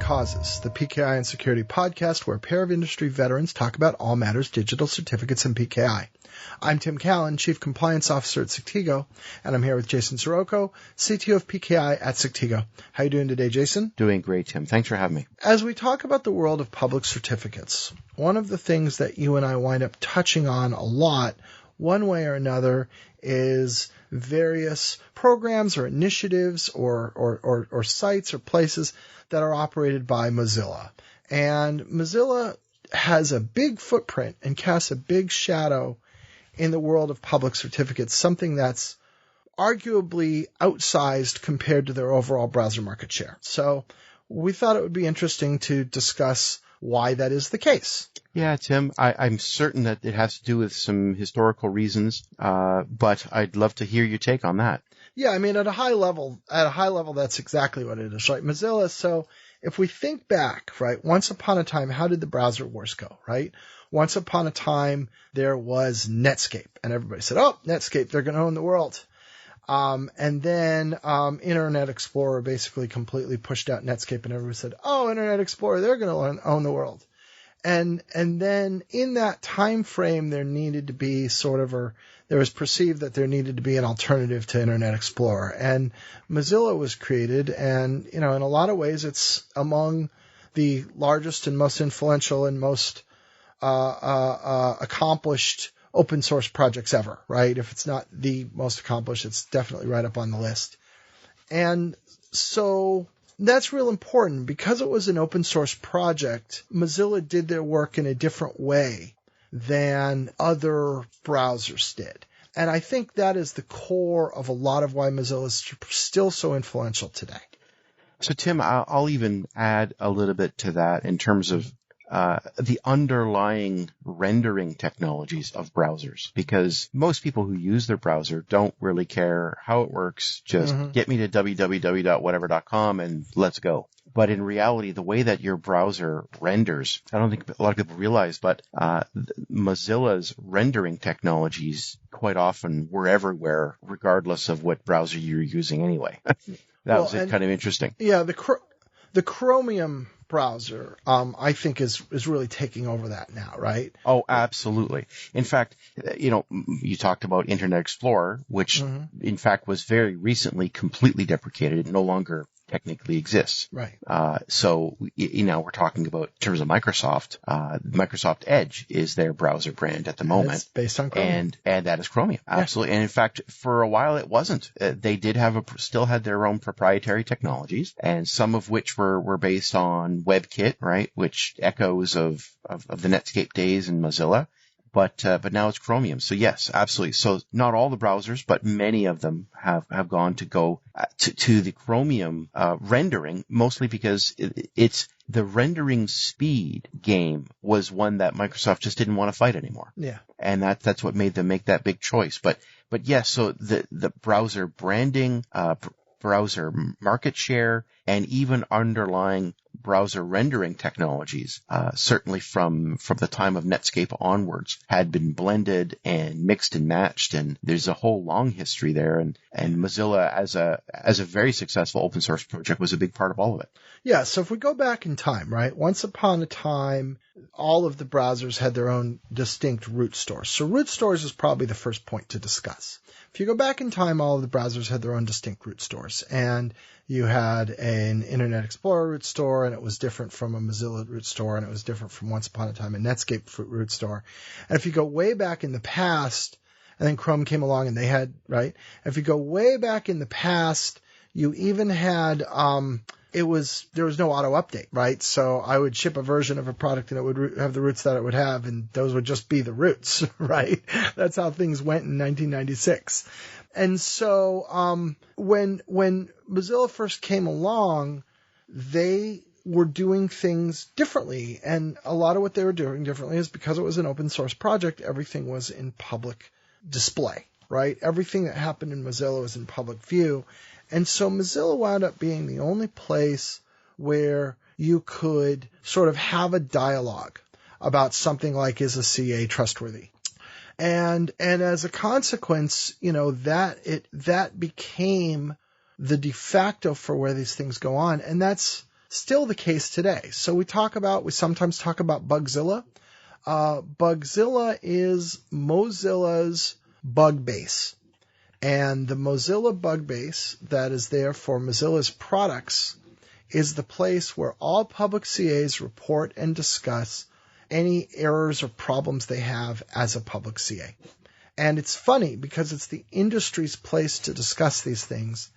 Causes, the PKI and Security podcast where a pair of industry veterans talk about all matters digital certificates and PKI. I'm Tim Callan, Chief Compliance Officer at Sectigo, and I'm here with Jason Soroko, CTO of PKI at Sectigo. How are you doing today, Jason? Doing great, Tim. Thanks for having me. As we talk about the world of public certificates, one of the things that you and I wind up touching on a lot, one way or another, is various programs or initiatives or sites or places that are operated by Mozilla. And Mozilla has a big footprint and casts a big shadow in the world of public certificates, something that's arguably outsized compared to their overall browser market share. So we thought it would be interesting to discuss why that is the case. Yeah, Tim, I'm certain that it has to do with some historical reasons, but I'd love to hear your take on that. Yeah, I mean, at a high level, that's exactly what it is, right? Mozilla, so if we think back, right, once upon a time, how did the browser wars go, right? Once upon a time, there was Netscape, and everybody said, oh, Netscape, they're going to own the world. And then Internet Explorer basically completely pushed out Netscape, and everybody said, oh, Internet Explorer, they're going to own the world. And then in that time frame, there needed to be there was perceived that there needed to be an alternative to Internet Explorer. And Mozilla was created, and, in a lot of ways, it's among the largest and most influential and most accomplished open source projects ever, right? If it's not the most accomplished, it's definitely right up on the list. And so that's real important. Because it was an open source project, Mozilla did their work in a different way than other browsers did. And I think that is the core of a lot of why Mozilla is still so influential today. So, Tim, I'll even add a little bit to that in terms of the underlying rendering technologies of browsers, because most people who use their browser don't really care how it works. Just get me to www.whatever.com and let's go. But in reality, the way that your browser renders, I don't think a lot of people realize, but Mozilla's rendering technologies quite often were everywhere, regardless of what browser you're using anyway. That was kind of interesting. Yeah, the Chromium browser, I think is really taking over that now, right? Oh, absolutely. In fact, you talked about Internet Explorer, which in fact was very recently completely deprecated. It no longer technically exists. Right. So we're talking about in terms of Microsoft. Microsoft Edge is their browser brand at the moment. It's based on Chromium. And that is Chromium. Absolutely. Yeah. And in fact, for a while it wasn't. They did still had their own proprietary technologies, and some of which were based on WebKit, right? Which echoes of the Netscape days in Mozilla. But now it's Chromium. So yes, absolutely. So not all the browsers, but many of them have gone to go to the Chromium rendering, mostly because it's the rendering speed game was one that Microsoft just didn't want to fight anymore. Yeah. And that's what made them make that big choice. But yes, so the browser branding, browser market share, and even underlying browser rendering technologies, certainly from the time of Netscape onwards, had been blended and mixed and matched, and there's a whole long history there. And Mozilla, as a very successful open source project, was a big part of all of it. Yeah. So if we go back in time, right? Once upon a time, all of the browsers had their own distinct root stores. So root stores is probably the first point to discuss. If you go back in time, all of the browsers had their own distinct root stores, and you had an Internet Explorer root store, and it was different from a Mozilla root store, and it was different from once upon a time a Netscape root store. And if you go way back in the past, and then Chrome came along and they had, right? If you go way back in the past, you even had, there was no auto update, right? So I would ship a version of a product and it would have the roots that it would have, and those would just be the roots, right? That's how things went in 1996. And so when Mozilla first came along, they were doing things differently. And a lot of what they were doing differently is because it was an open source project, everything was in public display, right? Everything that happened in Mozilla was in public view. And so Mozilla wound up being the only place where you could sort of have a dialogue about something like, is a CA trustworthy? And as a consequence, that became the de facto for where these things go on. And that's still the case today. So we sometimes talk about Bugzilla. Bugzilla is Mozilla's bug base. And the Mozilla bug base that is there for Mozilla's products is the place where all public CAs report and discuss any errors or problems they have as a public CA. And it's funny because it's the industry's place to discuss these things,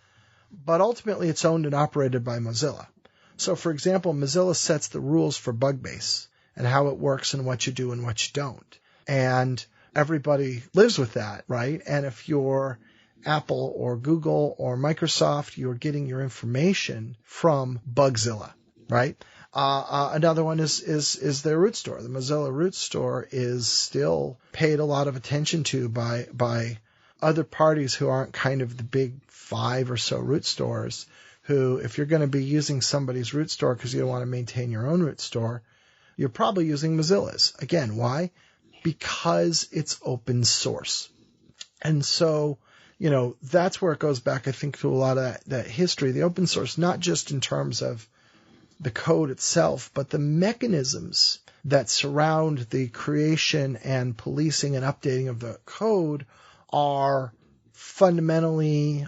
but ultimately it's owned and operated by Mozilla. So, for example, Mozilla sets the rules for Bugbase and how it works and what you do and what you don't. And everybody lives with that, right? And if you're Apple or Google or Microsoft, you're getting your information from Bugzilla, right? Another one is their root store. The Mozilla root store is still paid a lot of attention to by other parties who aren't kind of the big 5 or so root stores, who, if you're going to be using somebody's root store because you don't want to maintain your own root store, you're probably using Mozilla's. Again, why? Because it's open source. And so, that's where it goes back, I think, to a lot of that history, the open source, not just in terms of the code itself, but the mechanisms that surround the creation and policing and updating of the code are fundamentally,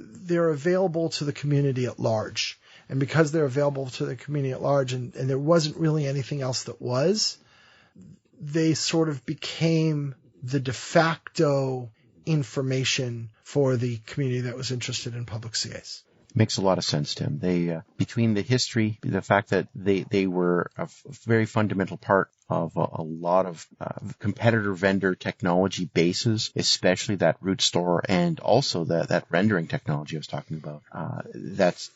they're available to the community at large. And because they're available to the community at large, and there wasn't really anything else that was, they sort of became the de facto information for the community that was interested in public CAs. Makes a lot of sense, Tim. They, between the history, the fact that they were a very fundamental part of a lot of competitor vendor technology bases, especially that root store and also that rendering technology I was talking about.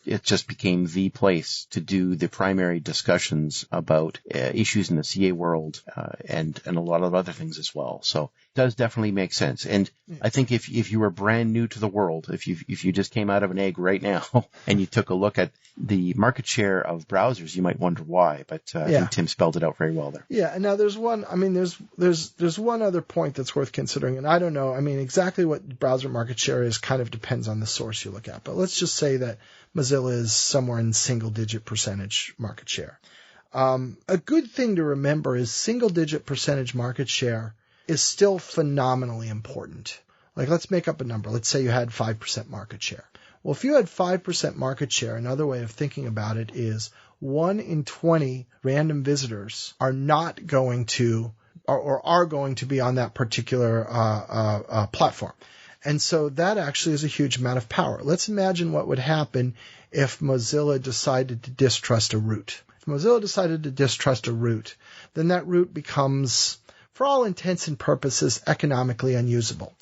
It just became the place to do the primary discussions about issues in the CA world and a lot of other things as well. So it does definitely make sense. And I think if you were brand new to the world, if you just came out of an egg right now and you took a look at the market share of browsers, you might wonder why. But I think Tim spelled it out very well there. Yeah, and now there's one other point that's worth considering, and I don't know, exactly what browser market share is kind of depends on the source you look at, but let's just say that Mozilla is somewhere in single-digit percentage market share. A good thing to remember is single-digit percentage market share is still phenomenally important. Like, let's make up a number. Let's say you had 5% market share. Well, if you had 5% market share, another way of thinking about it is 1 in 20 random visitors are not going to, or are going to be on that particular platform. And so that actually is a huge amount of power. Let's imagine what would happen if Mozilla decided to distrust a root. If Mozilla decided to distrust a root, then that root becomes, for all intents and purposes, economically unusable.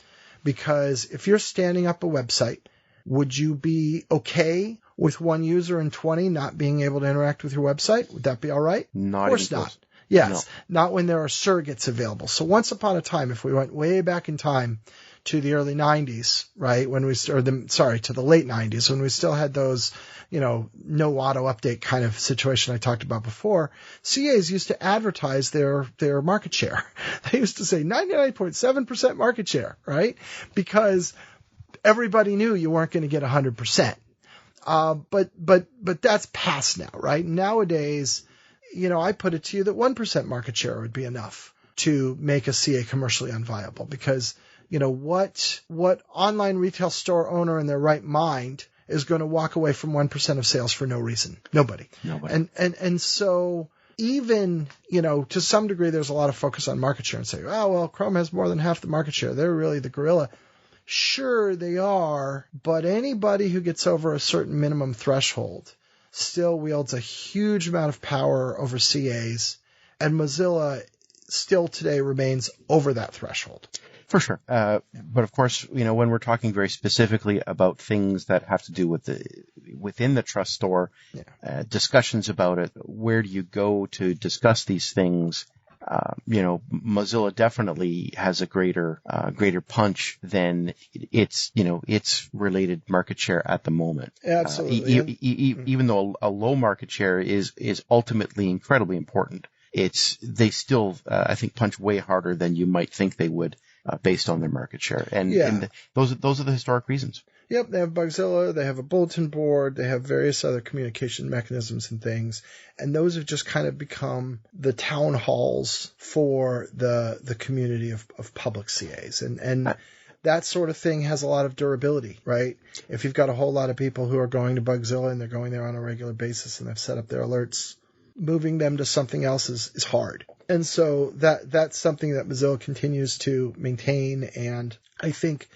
Because if you're standing up a website, would you be okay with 1 user in 20 not being able to interact with your website? Would that be all right? Not of course even not. close. Yes, No. Not when there are surrogates available. So once upon a time, if we went way back in time to the early 90s, right, to the late 90s, when we still had those, no auto update kind of situation I talked about before, CAs used to advertise their market share. They used to say 99.7% market share, right? Because everybody knew you weren't going to get 100%. But that's past now, right? Nowadays, I put it to you that 1% market share would be enough to make a CA commercially unviable, because, what online retail store owner in their right mind is going to walk away from 1% of sales for no reason? Nobody. And so even, to some degree, there's a lot of focus on market share and say, oh, well, Chrome has more than half the market share. They're really the gorilla. Sure, they are, but anybody who gets over a certain minimum threshold still wields a huge amount of power over CAs, and Mozilla still today remains over that threshold. For sure. But of course, when we're talking very specifically about things that have to do with within the trust store, discussions about it, where do you go to discuss these things? Mozilla definitely has a greater punch than its related market share at the moment. Absolutely. Even though a low market share is ultimately incredibly important, they still, I think, punch way harder than you might think they would. based on their market share. And those are the historic reasons. Yep, they have Bugzilla, they have a bulletin board, they have various other communication mechanisms and things, and those have just kind of become the town halls for the community of public CAs. And that sort of thing has a lot of durability, right? If you've got a whole lot of people who are going to Bugzilla and they're going there on a regular basis and they've set up their alerts, moving them to something else is hard. And so that's something that Mozilla continues to maintain, and I think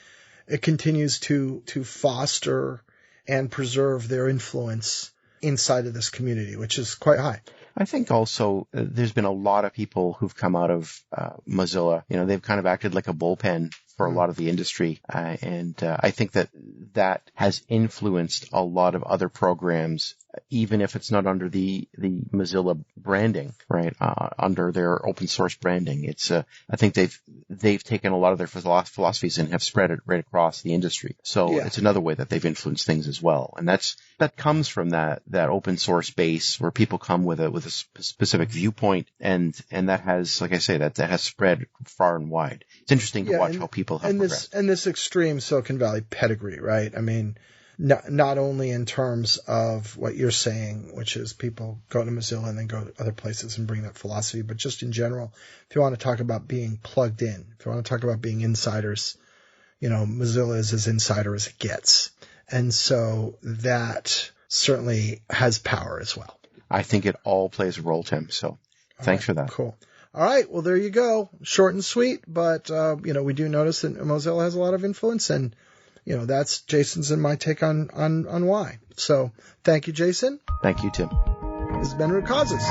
it continues to foster and preserve their influence inside of this community, which is quite high. I think also there's been a lot of people who've come out of Mozilla. They've kind of acted like a bullpen for a lot of the industry. And I think that has influenced a lot of other programs, even if it's not under the Mozilla branding, right? Under their open source branding. It's, I think they've taken a lot of their philosophies and have spread it right across the industry. So It's another way that they've influenced things as well. And that comes from that open source base where people come with a specific viewpoint, and that has, like I say, that has spread far and wide. It's interesting to watch how people have progressed. And this extreme Silicon Valley pedigree, right? I mean, not only in terms of what you're saying, which is people go to Mozilla and then go to other places and bring that philosophy, but just in general, if you want to talk about being plugged in, if you want to talk about being insiders, Mozilla is as insider as it gets. And so that certainly has power as well. I think it all plays a role, Tim. So thanks for that. Cool. All right. Well, there you go. Short and sweet, but, we do notice that Mozilla has a lot of influence, and, that's Jason's and my take on why. So thank you, Jason. Thank you, Tim. This has been Root Causes.